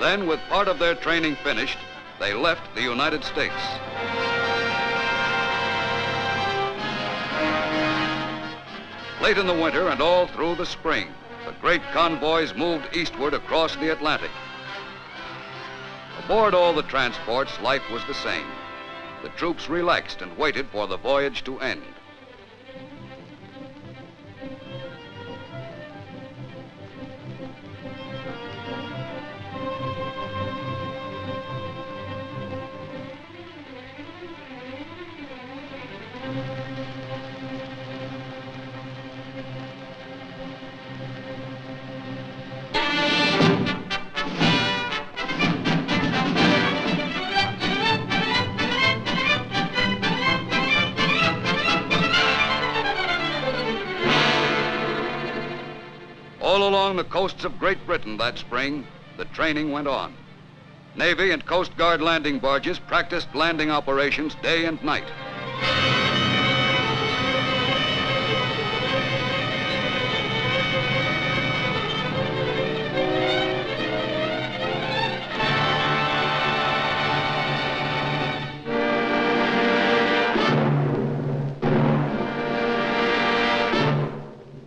Then, with part of their training finished, they left the United States. Late in the winter and all through the spring, the great convoys moved eastward across the Atlantic. Aboard all the transports, life was the same. The troops relaxed and waited for the voyage to end. All along the coasts of Great Britain that spring, the training went on. Navy and Coast Guard landing barges practiced landing operations day and night.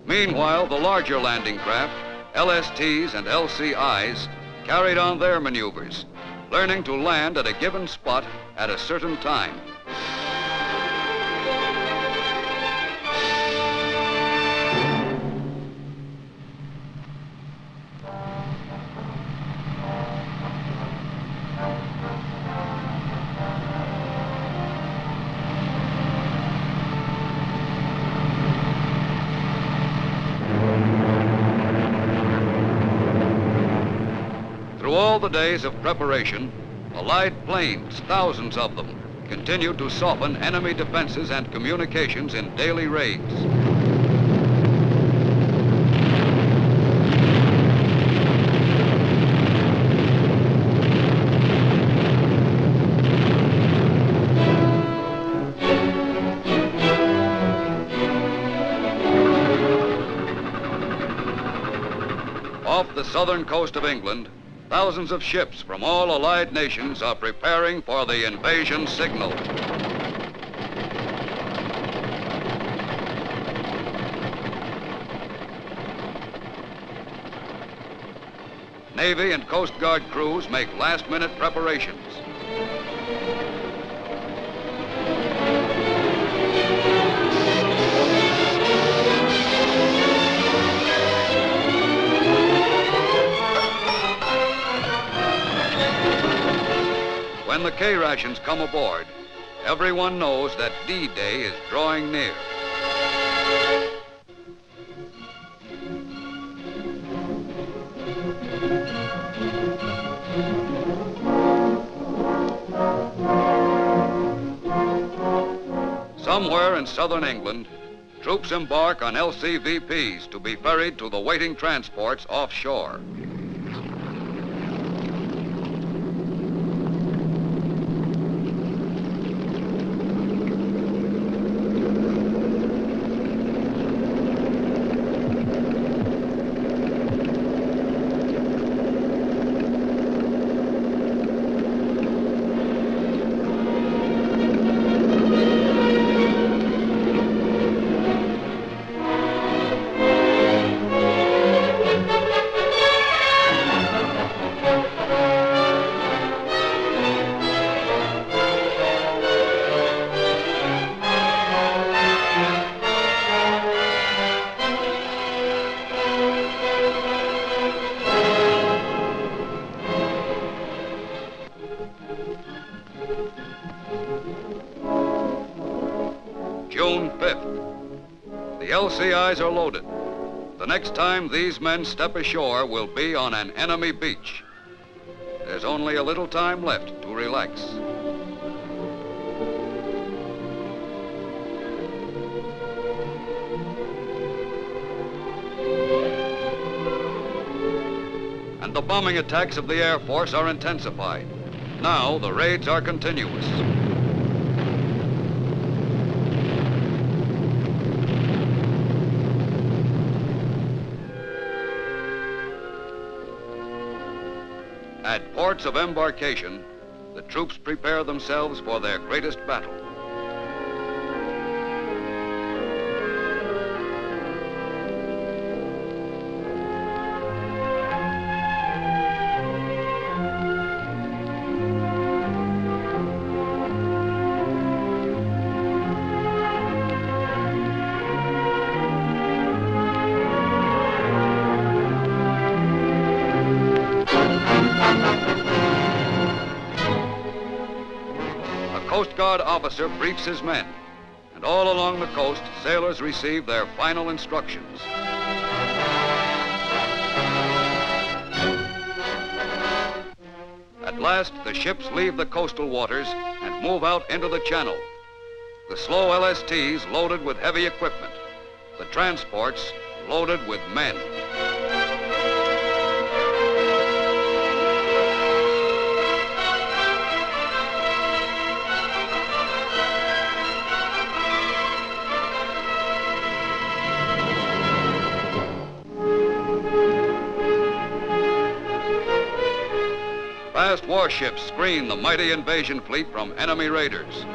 Meanwhile, the larger landing craft, LSTs and LCIs, carried on their maneuvers, learning to land at a given spot at a certain time. Through all the days of preparation, Allied planes, thousands of them, continued to soften enemy defenses and communications in daily raids. Off the southern coast of England, thousands of ships from all Allied nations are preparing for the invasion signal. Navy and Coast Guard crews make last-minute preparations. When the K-rations come aboard, everyone knows that D-Day is drawing near. Somewhere in southern England, troops embark on LCVPs to be ferried to the waiting transports offshore. June 5th. The LCIs are loaded. The next time these men step ashore will be on an enemy beach. There's only a little time left to relax. And the bombing attacks of the Air Force are intensified. Now the raids are continuous. At ports of embarkation, the troops prepare themselves for their greatest battle. Coast Guard officer briefs his men, and all along the coast, sailors receive their final instructions. At last, the ships leave the coastal waters and move out into the channel. The slow LSTs loaded with heavy equipment, the transports loaded with men. Fast warships screen the mighty invasion fleet from enemy raiders.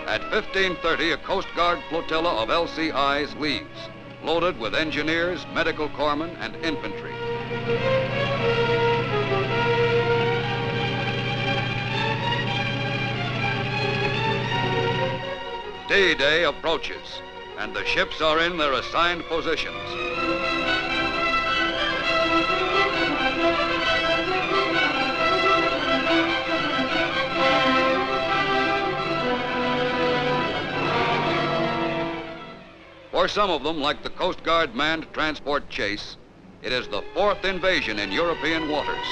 At 15:30, a Coast Guard flotilla of LCIs leaves, loaded with engineers, medical corpsmen, and infantry. D-Day approaches, and the ships are in their assigned positions. For some of them, like the Coast Guard manned transport chase, it is the fourth invasion in European waters.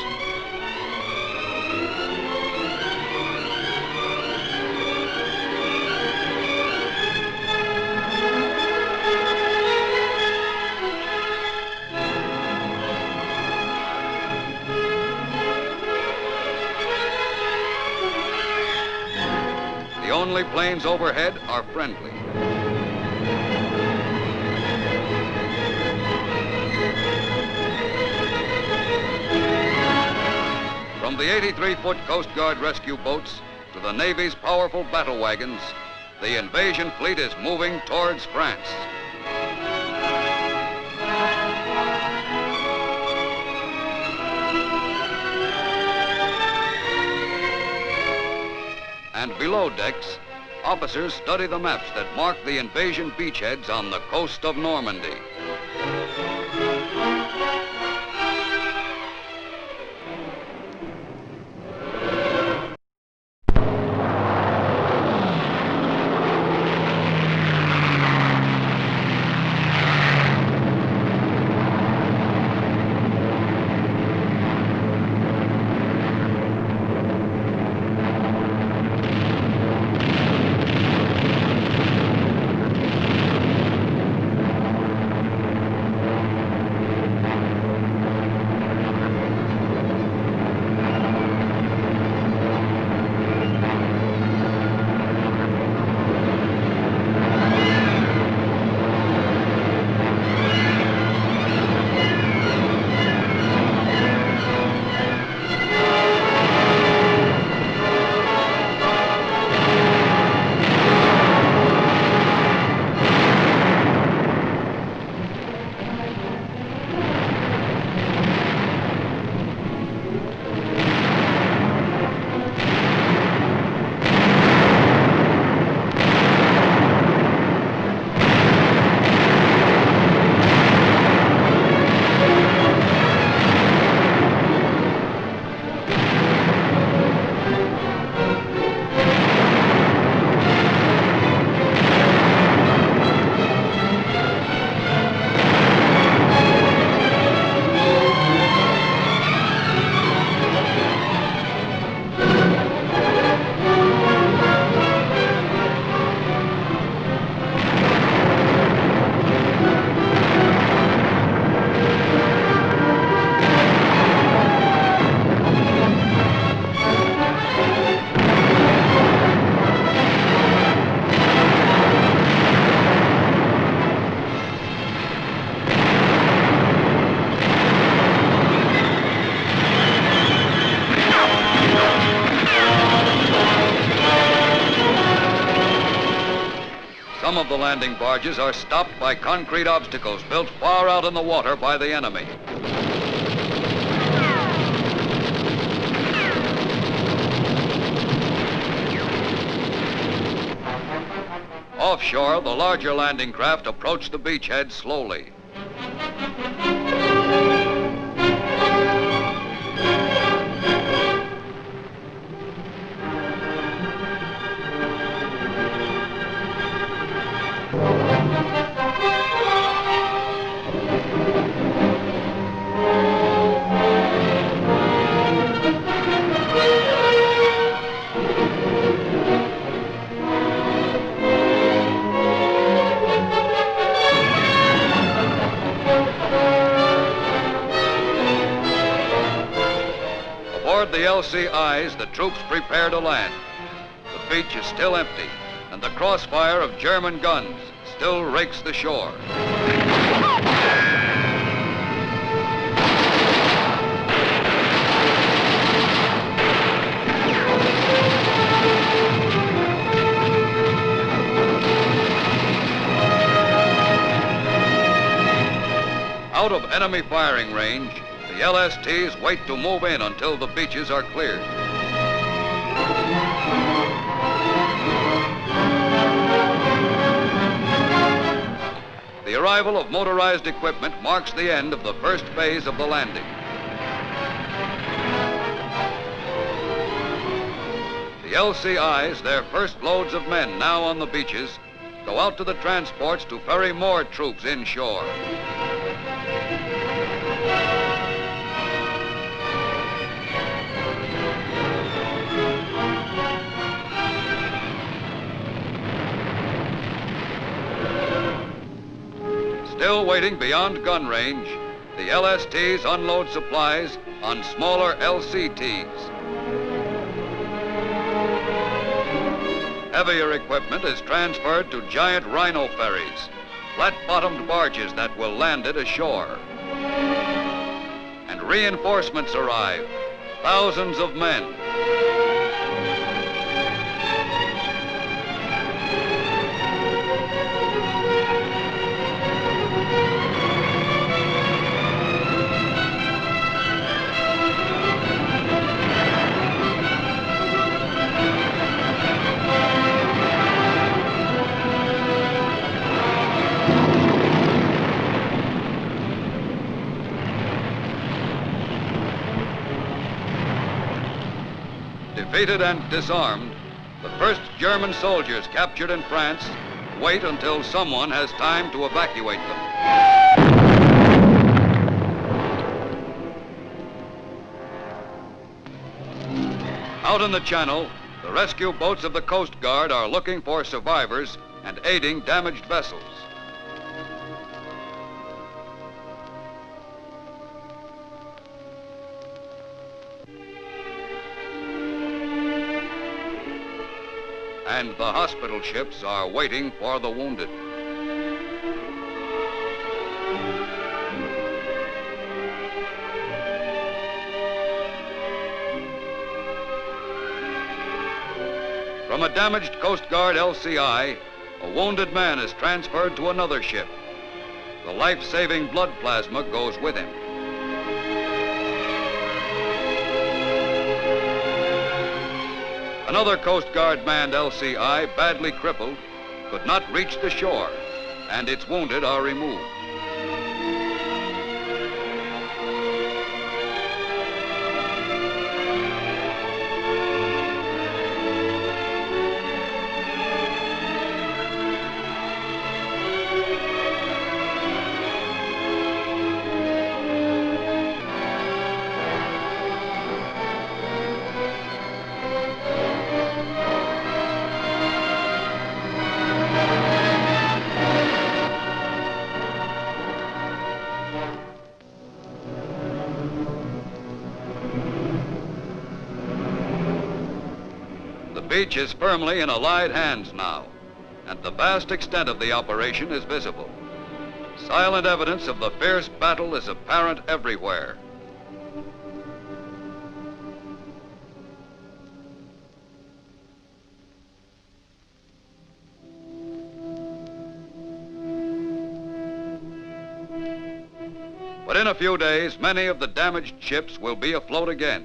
The only planes overhead are friendly. From the 83-foot Coast Guard rescue boats to the Navy's powerful battle wagons, the invasion fleet is moving towards France. And below decks, officers study the maps that mark the invasion beachheads on the coast of Normandy. of the landing barges are stopped by concrete obstacles built far out in the water by the enemy. Offshore, the larger landing craft approach the beachhead slowly. Aboard the LCIs, the troops prepare to land. The beach is still empty, and the crossfire of German guns still rakes the shore. Out of enemy firing range, the LSTs wait to move in until the beaches are cleared. The arrival of motorized equipment marks the end of the first phase of the landing. The LCIs, their first loads of men now on the beaches, go out to the transports to ferry more troops inshore. Still waiting beyond gun range, the LSTs unload supplies on smaller LCTs. Heavier equipment is transferred to giant rhino ferries, flat-bottomed barges that will land it ashore. And reinforcements arrive, thousands of men. Defeated and disarmed, the first German soldiers captured in France wait until someone has time to evacuate them. Out in the channel, the rescue boats of the Coast Guard are looking for survivors and aiding damaged vessels. And the hospital ships are waiting for the wounded. From a damaged Coast Guard LCI, a wounded man is transferred to another ship. The life-saving blood plasma goes with him. Another Coast Guard manned LCI, badly crippled, could not reach the shore, and its wounded are removed. The beach is firmly in Allied hands now, and the vast extent of the operation is visible. Silent evidence of the fierce battle is apparent everywhere. Within a few days, many of the damaged ships will be afloat again.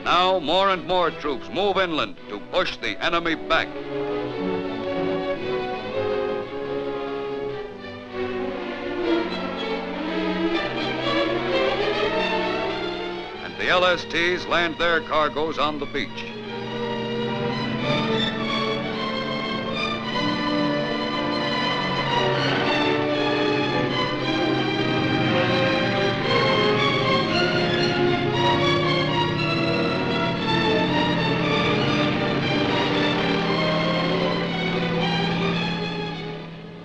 Now, more and more troops move inland to push the enemy back. And the LSTs land their cargoes on the beach.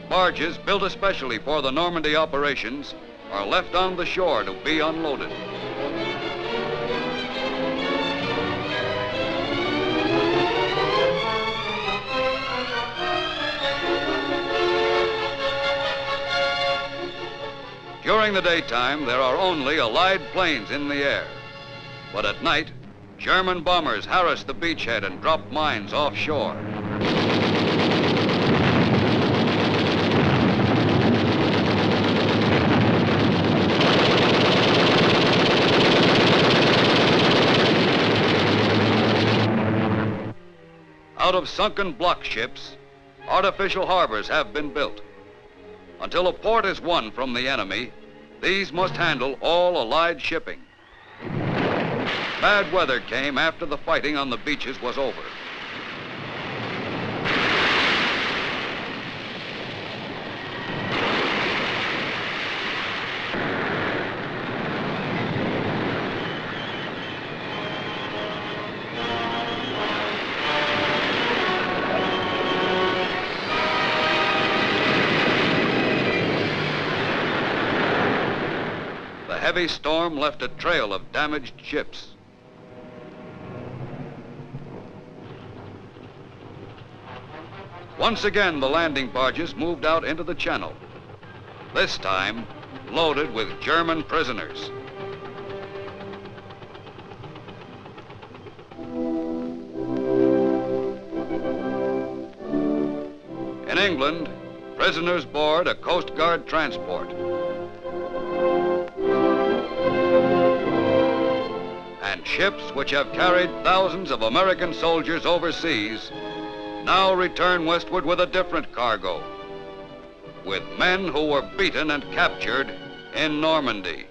Barges built especially for the Normandy operations are left on the shore to be unloaded. During the daytime, there are only Allied planes in the air. But at night, German bombers harass the beachhead and drop mines offshore. Out of sunken block ships, artificial harbors have been built. Until a port is won from the enemy, these must handle all Allied shipping. Bad weather came after the fighting on the beaches was over. The heavy storm left a trail of damaged ships. Once again, the landing barges moved out into the channel, this time loaded with German prisoners. In England, prisoners board a Coast Guard transport. And ships which have carried thousands of American soldiers overseas now return westward with a different cargo, with men who were beaten and captured in Normandy.